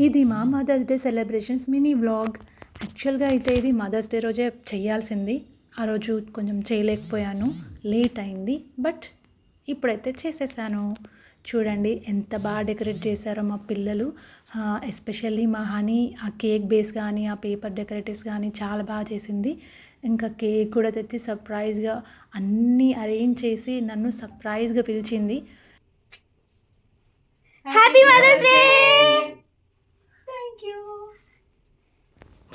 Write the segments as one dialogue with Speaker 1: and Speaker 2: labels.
Speaker 1: ఇది మా mother's day celebrations mini vlog. యాక్చువల్గా అయితే ఇది మదర్స్ డే రోజే చేయాల్సింది. ఆ రోజు కొంచెం చేయలేకపోయాను, లేట్ అయింది. బట్ ఇప్పుడైతే చేసేసాను. చూడండి ఎంత బాగా డెకరేట్ చేశారో మా పిల్లలు. ఎస్పెషల్లీ మా హనీ ఆ కేక్ బేస్ కానీ ఆ పేపర్ డెకరేటివ్స్ కానీ చాలా బాగా చేసింది. ఇంకా కేక్ కూడా తెచ్చి సర్ప్రైజ్గా అన్నీ అరేంజ్ చేసి నన్ను సర్ప్రైజ్గా పిలిచింది.
Speaker 2: Happy mother's day.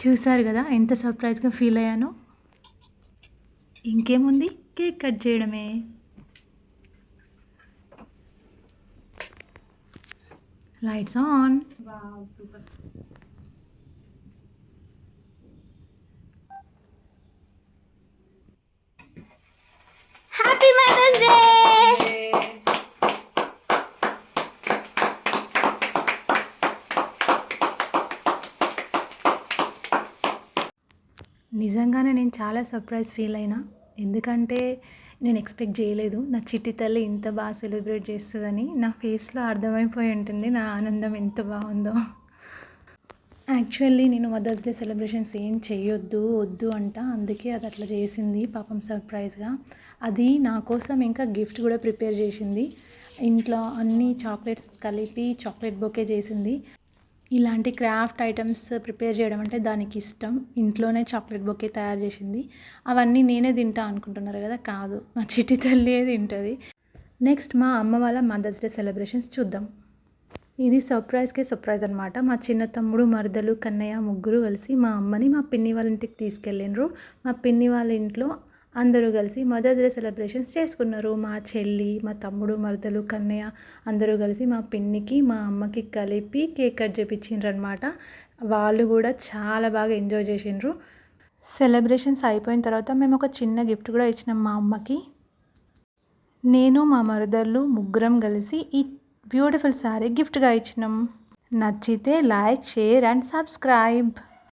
Speaker 1: చూసారు కదా ఎంత సర్ప్రైజ్గా ఫీల్ అయ్యానో. ఇంకేముంది, కేక్ కట్ చేయడమే. Lights on.
Speaker 2: Wow super. Happy mother's day.
Speaker 1: నిజంగానే నేను చాలా సర్ప్రైజ్ ఫీల్ అయినా. ఎందుకంటే నేను ఎక్స్పెక్ట్ చేయలేదు నా చిట్టి తల్లి ఇంత బాగా సెలబ్రేట్ చేస్తుందని. నా ఫేస్లో అర్థమైపోయి ఉంటుంది నా ఆనందం ఎంత బాగుందో. యాక్చువల్లీ నేను మదర్స్ డే సెలబ్రేషన్స్ ఏం చేయొద్దు వద్దు అంట, అందుకే అది అట్లా చేసింది పాపం సర్ప్రైజ్గా. అది నా కోసం ఇంకా గిఫ్ట్ కూడా ప్రిపేర్ చేసింది. ఇంట్లో అన్ని చాక్లెట్స్ కలిపి చాక్లెట్ బొకే చేసింది. ఇలాంటి క్రాఫ్ట్ ఐటమ్స్ ప్రిపేర్ చేయడం అంటే దానికి ఇష్టం. ఇంట్లోనే చాక్లెట్ బొకే తయారు చేసింది. అవన్నీ నేనే తింటా అనుకుంటున్నారు కదా, కాదు, మా చిట్టి తల్లియే తింటుంది. నెక్స్ట్ మా అమ్మ వాళ్ళ మదర్స్ డే సెలబ్రేషన్స్ చూద్దాం. ఇది సర్ప్రైజ్కే సర్ప్రైజ్ అనమాట. మా చిన్న తమ్ముడు, మరదలు, కన్నయ్య ముగ్గురు కలిసి మా అమ్మని మా పిన్ని వాళ్ళ ఇంటికి తీసుకెళ్ళిండ్రు. మా పిన్ని వాళ్ళ ఇంట్లో అందరూ కలిసి మదర్స్ డే సెలబ్రేషన్స్ చేసుకున్నారు. మా చెల్లి, మా తమ్ముడు, మరదలు, కన్నయ్య అందరూ కలిసి మా పిన్నికి మా అమ్మకి కలిపి కేక్ కట్ చేయించిండ్రు అనమాట. వాళ్ళు కూడా చాలా బాగా ఎంజాయ్ చేసిండ్రు. సెలబ్రేషన్స్ అయిపోయిన తర్వాత మేము ఒక చిన్న గిఫ్ట్ కూడా ఇచ్చినాం మా అమ్మకి. నేను మా మరదళ్ళు ముగ్గురం కలిసి ఈ బ్యూటిఫుల్ శారీ గిఫ్ట్గా ఇచ్చినాం. నచ్చితే లైక్, షేర్ అండ్ సబ్స్క్రైబ్.